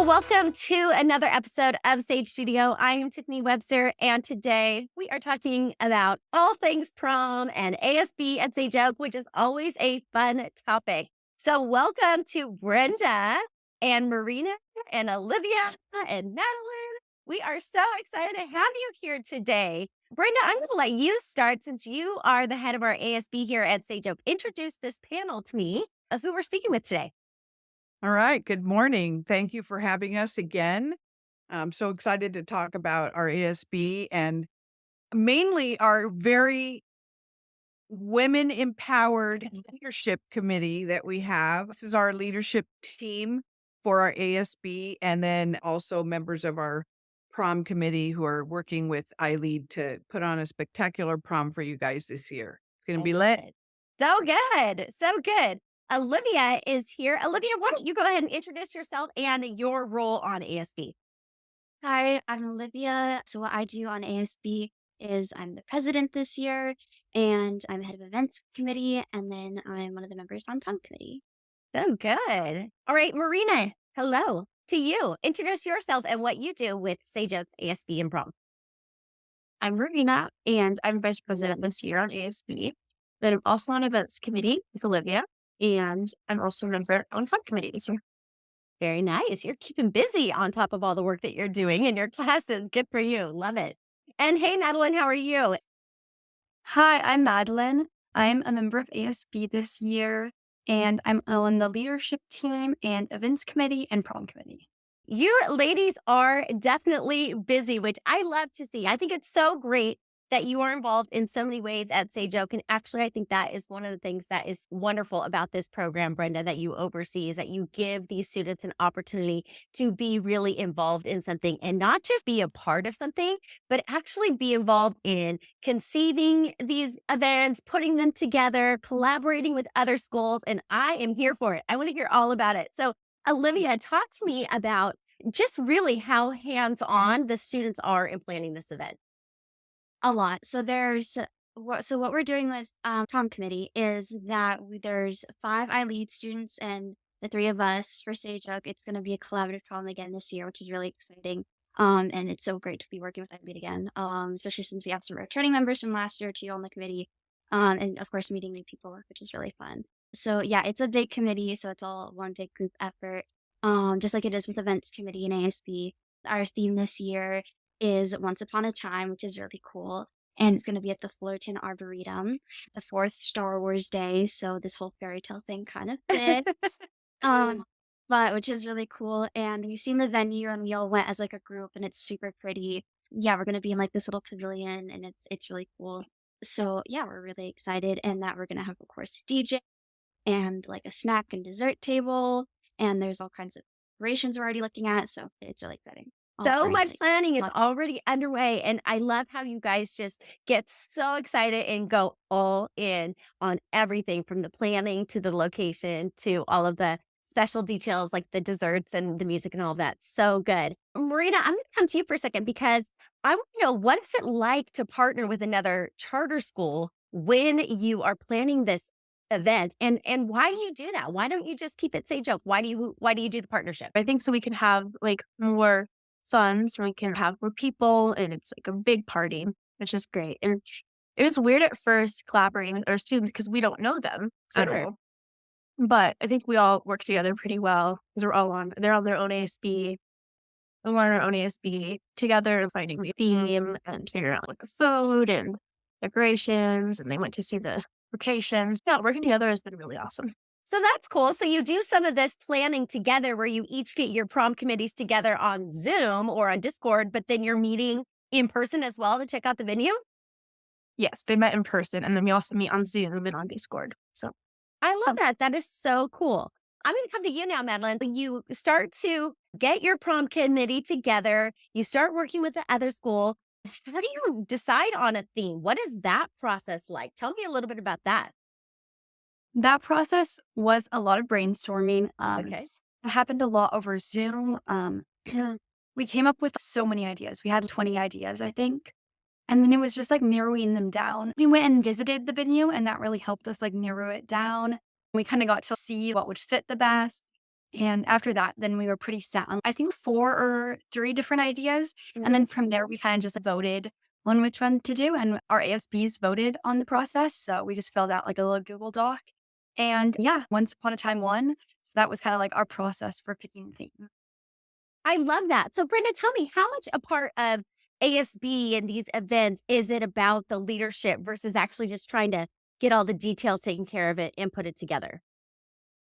Well, welcome to another episode of Sage Studio. I am Tiffany Webster, and today we are talking about all things prom and ASB at Sage Oak, which is always a fun topic. So, welcome to Brenda and Marina and Olivia and Madeline. We are so excited to have you here today. Brenda, I'm going to let you start since you are the head of our ASB here at Sage Oak. Introduce this panel to me of who we're speaking with today. All right. Good morning. Thank you for having us again. I'm so excited to talk about our ASB and mainly our very women empowered leadership committee that we have. This is our leadership team for our ASB, and then also members of our prom committee who are working with iLead to put on a spectacular prom for you guys this year. It's going to I be love lit. it. So good. So good. Olivia is here. Olivia, why don't you go ahead and introduce yourself and your role on ASB? Hi, I'm Olivia. So what I do on ASB is I'm the president this year, and I'm head of events committee, and then I'm one of the members on prom committee. So good. All right, Marina, hello to you. Introduce yourself and what you do with Sage Oaks ASB and prom. I'm Marina, and I'm vice president this year on ASB. Then I'm also on events committee with Olivia, and I'm also a member on fun committee this year. Very nice. You're keeping busy on top of all the work that you're doing in your classes. Good for you. Love it. And hey, Madeline, how are you? Hi, I'm Madeline. I'm a member of ASB this year, and I'm on the leadership team and events committee and prom committee. You ladies are definitely busy, which I love to see. I think it's so great that you are involved in so many ways at Sage Oak. And actually, I think that is one of the things that is wonderful about this program, Brenda, that you oversee is that you give these students an opportunity to be really involved in something and not just be a part of something, but actually be involved in conceiving these events, putting them together, collaborating with other schools. And I am here for it. I want to hear all about it. So Olivia, talk to me about just really how hands-on the students are in planning this event. A lot. So what we're doing with prom committee is that there's 5 iLead students and the 3 of us for Sage Oak. It's going to be a collaborative prom again this year, which is really exciting. And it's so great to be working with iLead again, especially since we have some returning members from last year too on the committee. And of course, meeting new people, which is really fun. So yeah, it's a big committee, so it's all one big group effort. Just like it is with events committee and ASB. Our theme this year is Once Upon a Time, which is really cool. And it's going to be at the Fullerton Arboretum, the 4th Star Wars Day. So this whole fairy tale thing kind of fits. But which is really cool. And we've seen the venue and we all went as like a group and it's super pretty. Yeah, we're going to be in like this little pavilion and it's really cool. So yeah, we're really excited and that we're going to have, of course, DJ and like a snack and dessert table. And there's all kinds of decorations we're already looking at. So it's really exciting. All So for much like planning is fun. already underway, and I love how you guys just get so excited and go all in on everything from the planning to the location to all of the special details like the desserts and the music and all of that. So good. Marina, I'm going to come to you for a second because I want to know what is it like to partner with another charter school when you are planning this event and why do you do that? Why don't you just keep it Sage Oak? Why do you do the partnership? I think so we can have like more fun, so we can have more people, and it's like a big party. It's just great. And it was weird at first collaborating with our students because we don't know them at Sure. all. But I think we all work together pretty well because they're on their own ASB. We're on our own ASB together and finding the theme and figuring out like the food and decorations. And they went to see the locations. Yeah, working together has been really awesome. So that's cool. So you do some of this planning together where you each get your prom committees together on Zoom or on Discord, but then you're meeting in person as well to check out the venue? Yes, they met in person, and then we also meet on Zoom and on Discord. So I love that. That is so cool. I'm going to come to you now, Madeline. You start to get your prom committee together. You start working with the other school. How do you decide on a theme? What is that process like? Tell me a little bit about that. That process was a lot of brainstorming. Okay. It happened a lot over Zoom. We came up with so many ideas. We had 20 ideas, I think. And then it was just like narrowing them down. We went and visited the venue, and that really helped us like narrow it down. We kind of got to see what would fit the best. And after that, then we were pretty set on, I think, 4 or 3 different ideas. And then from there, we kind of just voted on which one to do. And our ASBs voted on the process. So we just filled out like a little Google Doc. And yeah, Once Upon a Time won. So that was kind of like our process for picking the theme. I love that. So, Brenda, tell me, how much a part of ASB and these events is it about the leadership versus actually just trying to get all the details taken care of it and put it together?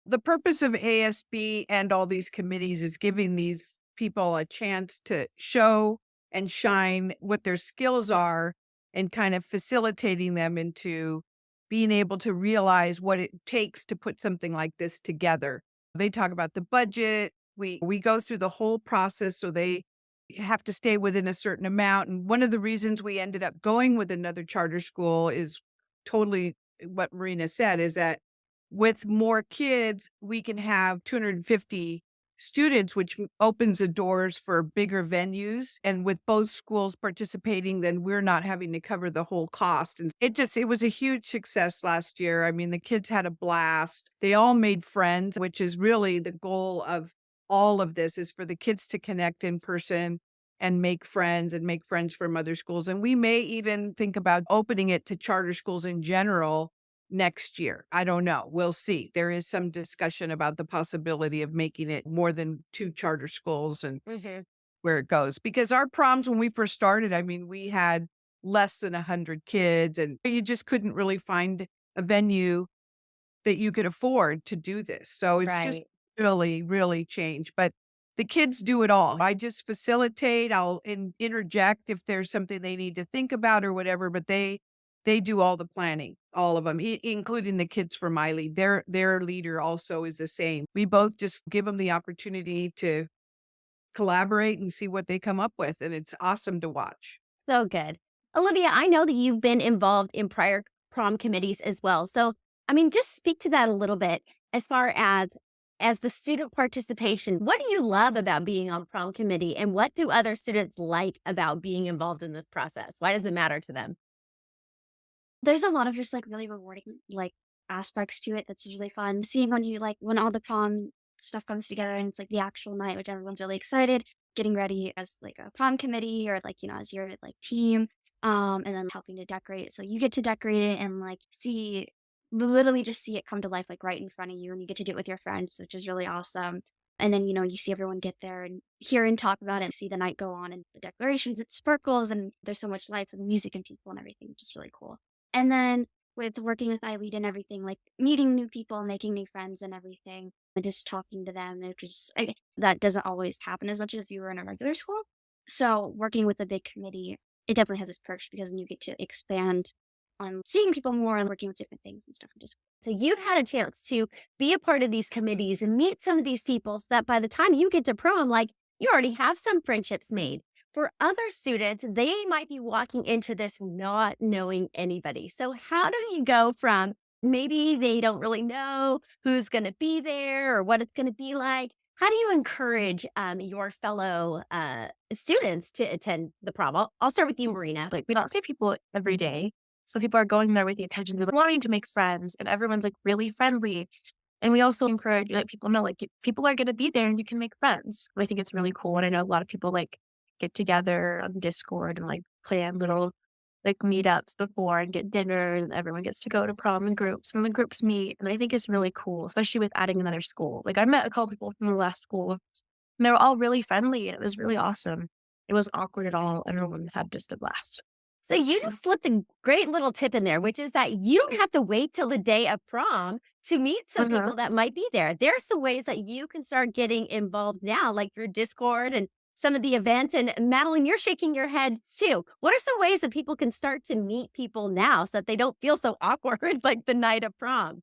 The purpose of ASB and all these committees is giving these people a chance to show and shine what their skills are and kind of facilitating them into being able to realize what it takes to put something like this together. They talk about the budget. We go through the whole process, so they have to stay within a certain amount. And one of the reasons we ended up going with another charter school is totally what Marina said, is that with more kids, we can have 250 students, which opens the doors for bigger venues. And with both schools participating, then we're not having to cover the whole cost. And it was a huge success last year. I mean, the kids had a blast. They all made friends, which is really the goal of all of this, is for the kids to connect in person and make friends from other schools. And we may even think about opening it to charter schools in general next year. I don't know. We'll see. There is some discussion about the possibility of making it more than 2 charter schools and where it goes. Because our proms, when we first started, I mean, we had less than 100 kids, and you just couldn't really find a venue that you could afford to do this. So it's just Right. really, really changed. But the kids do it all. I just facilitate. I'll interject if there's something they need to think about or whatever, but they do all the planning, all of them, including the kids from my lead. Their leader also is the same. We both just give them the opportunity to collaborate and see what they come up with, and it's awesome to watch. So good. Olivia, I know that you've been involved in prior prom committees as well. So, I mean, just speak to that a little bit as far as the student participation. What do you love about being on prom committee and what do other students like about being involved in this process? Why does it matter to them? There's a lot of just like really rewarding like aspects to it that's really fun. Seeing when all the prom stuff comes together and it's like the actual night, which everyone's really excited, getting ready as like a prom committee or like, as your like team, and then helping to decorate. So you get to decorate it and like literally just see it come to life like right in front of you and you get to do it with your friends, which is really awesome. And then, you see everyone get there and hear and talk about it and see the night go on and the decorations, it sparkles and there's so much life and the music and people and everything, which is really cool. And then with working with iLead and everything, like meeting new people, making new friends and everything, and just talking to them, that doesn't always happen as much as if you were in a regular school. So working with a big committee, it definitely has its perks because then you get to expand on seeing people more and working with different things and stuff. And just So you've had a chance to be a part of these committees and meet some of these people so that by the time you get to prom, like you already have some friendships made. For other students, they might be walking into this not knowing anybody. So how do you go from maybe they don't really know who's going to be there or what it's going to be like? How do you encourage your fellow students to attend the prom? I'll start with you, Marina. Like, we don't see people every day. So people are going there with the intention of wanting to make friends, and everyone's like really friendly. And we also encourage like people know like people are going to be there and you can make friends. I think it's really cool. And I know a lot of people like get together on Discord and like plan little like meetups before and get dinner, and everyone gets to go to prom in groups and the groups meet. And I think it's really cool, especially with adding another school. Like I met a couple people from the last school and they were all really friendly and it was really awesome. It wasn't awkward at all. Everyone had just a blast. So you just slipped a great little tip in there, which is that you don't have to wait till the day of prom to meet some people that might be there. There are some ways that you can start getting involved now, like through Discord and some of the events. And Madeline, you're shaking your head too. What are some ways that people can start to meet people now so that they don't feel so awkward like the night of prom?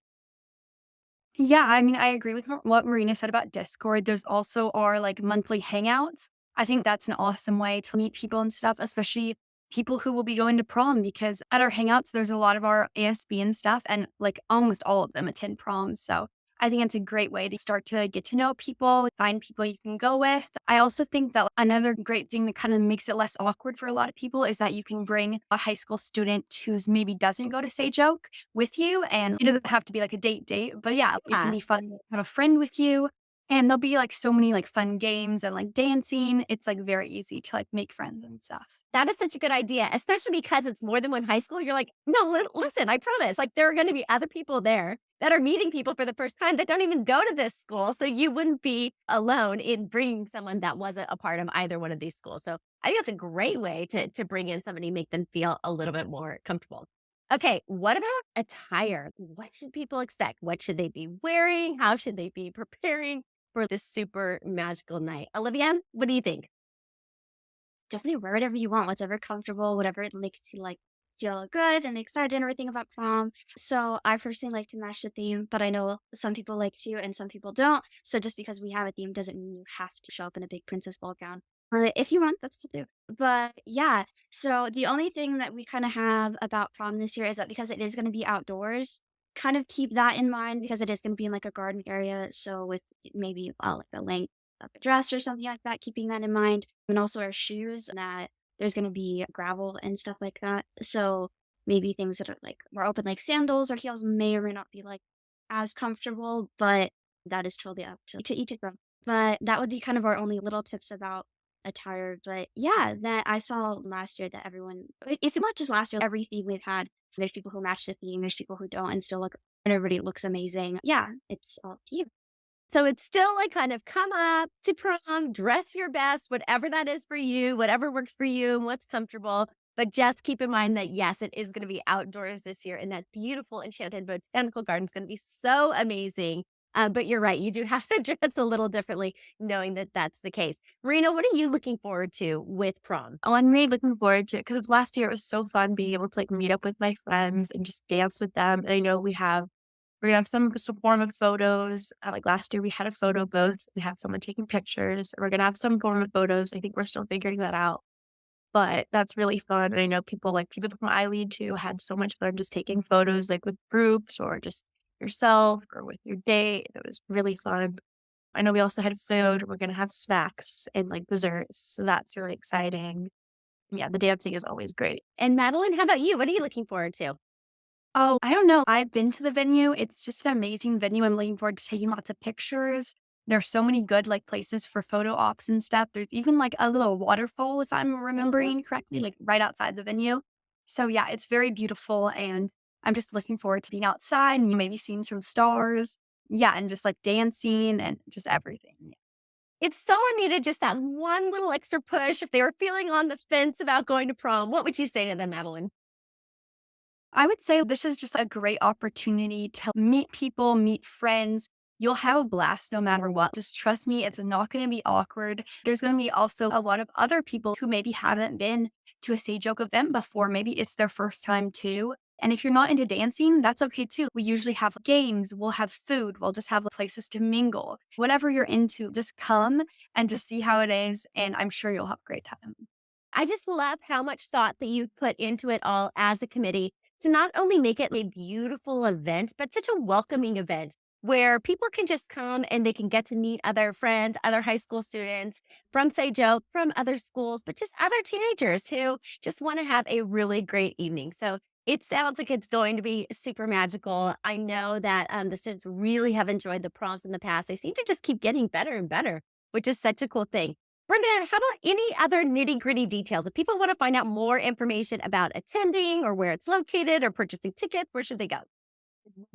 Yeah, I mean, I agree with what Marina said about Discord. There's also our like monthly hangouts. I think that's an awesome way to meet people and stuff, especially people who will be going to prom because at our hangouts, there's a lot of our ASB and stuff, and like almost all of them attend prom. So I think it's a great way to start to get to know people, find people you can go with. I also think that another great thing that kind of makes it less awkward for a lot of people is that you can bring a high school student who's maybe doesn't go to Sage Oak with you. And it doesn't have to be like a date, but yeah, it can Yeah. be fun to have a friend with you. And there'll be like so many like fun games and like dancing. It's like very easy to like make friends and stuff. That is such a good idea, especially because it's more than one high school. You're like, no, listen, I promise. Like, there are going to be other people there that are meeting people for the first time that don't even go to this school. So you wouldn't be alone in bringing someone that wasn't a part of either one of these schools. So I think that's a great way to bring in somebody, make them feel a little bit more comfortable. Okay, what about attire? What should people expect? What should they be wearing? How should they be preparing for this super magical night? Olivia, what do you think? Definitely wear whatever you want, whatever comfortable, whatever it makes you like feel good and excited and everything about prom. So I personally like to match the theme, but I know some people like to and some people don't. So just because we have a theme doesn't mean you have to show up in a big princess ball gown. Or if you want, that's cool too. But yeah, so the only thing that we kind of have about prom this year is that because it is going to be outdoors, kind of keep that in mind because it is going to be in like a garden area. So with maybe like a length of a dress or something like that, keeping that in mind and also our shoes that there's going to be gravel and stuff like that. So maybe things that are like more open, like sandals or heels, may or may not be like as comfortable, but that is totally up to each of them. But that would be kind of our only little tips about attire. But yeah, that I saw last year that everyone, it's not just last year, every theme we've had, there's people who match the theme, there's people who don't and still look, and everybody looks amazing. Yeah, it's all up to you. So it's still like kind of come up to prom, dress your best, whatever that is for you, whatever works for you and what's comfortable. But just keep in mind that, yes, it is going to be outdoors this year. And that beautiful Enchanted Botanical Garden is going to be so amazing. But you're right. You do have to dress a little differently, knowing that that's the case. Marina, what are you looking forward to with prom? Oh, I'm really looking forward to it because last year it was so fun being able to like meet up with my friends and just dance with them. And I know we're gonna have some form of photos. Like last year, we had a photo booth. We had someone taking pictures. We're gonna have some form of photos. I think we're still figuring that out, but that's really fun. And I know people from I Lead too had so much fun just taking photos, like with groups or just yourself or with your date. It was really fun. I know we also had food. We're gonna have snacks and like desserts, so that's really exciting. Yeah, the dancing is always great. And Madeline, how about you? What are you looking forward to? Oh, I don't know. I've been to the venue. It's just an amazing venue. I'm looking forward to taking lots of pictures. There's so many good like places for photo ops and stuff. There's even like a little waterfall, if I'm remembering correctly, like right outside the venue. So yeah, it's very beautiful and I'm just looking forward to being outside and maybe seeing some stars. Yeah, and just like dancing and just everything. Yeah. If someone needed just that one little extra push, if they were feeling on the fence about going to prom, what would you say to them, Madeline? I would say this is just a great opportunity to meet people, meet friends. You'll have a blast no matter what. Just trust me, it's not going to be awkward. There's going to be also a lot of other people who maybe haven't been to a Sage Oak event before. Maybe it's their first time too. And if you're not into dancing, that's okay too. We usually have games, we'll have food, we'll just have places to mingle. Whatever you're into, just come and just see how it is. And I'm sure you'll have a great time. I just love how much thought that you put into it all as a committee to not only make it a beautiful event, but such a welcoming event where people can just come and they can get to meet other friends, other high school students from Sage Oak, from other schools, but just other teenagers who just want to have a really great evening. So it sounds like it's going to be super magical. I know that the students really have enjoyed the proms in the past. They seem to just keep getting better and better, which is such a cool thing. Brenda, how about any other nitty gritty details? If people want to find out more information about attending or where it's located or purchasing tickets, where should they go?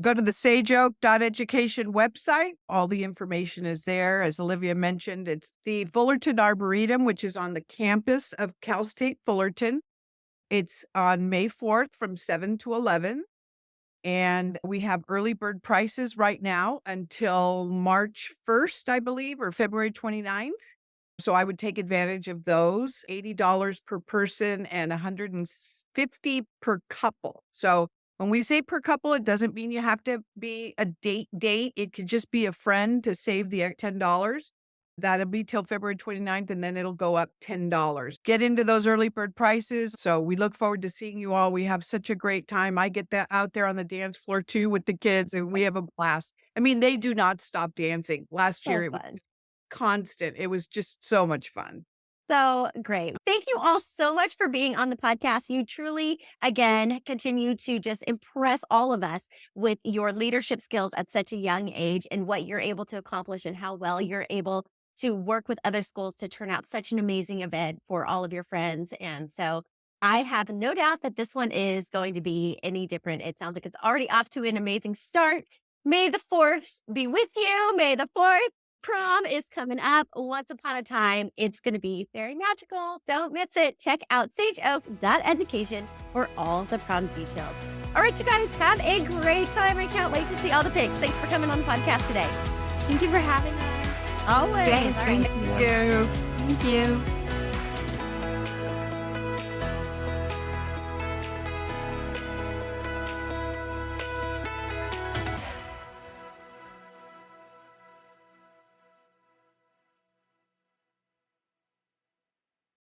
Go to the sageoak.education website. All the information is there. As Olivia mentioned, it's the Fullerton Arboretum, which is on the campus of Cal State Fullerton. It's on May 4th from 7 to 11. And we have early bird prices right now until March 1st, I believe, or February 29th. So I would take advantage of those, $80 per person and $150 per couple. So when we say per couple, it doesn't mean you have to be a date. It could just be a friend to save the $10. That'll be till February 29th, and then it'll go up $10. Get into those early bird prices. So we look forward to seeing you all. We have such a great time. I get that out there on the dance floor too with the kids, and we have a blast. I mean, they do not stop dancing. Last So year, it was fun. constant. It was just so much fun. So great. Thank you all so much for being on the podcast. You truly, again, continue to just impress all of us with your leadership skills at such a young age and what you're able to accomplish and how well you're able to work with other schools to turn out such an amazing event for all of your friends. And so I have no doubt that this one is going to be any different. It sounds like it's already off to an amazing start. May the 4th be with you. May the 4th. Prom is coming up once upon a time. It's going to be very magical. Don't miss it. Check out sageoak.education for all the prom details. All right, you guys, have a great time. I can't wait to see all the pics. Thanks for coming on the podcast today. Thank you for having us. Always. Yes, thank Thank you. Thank you.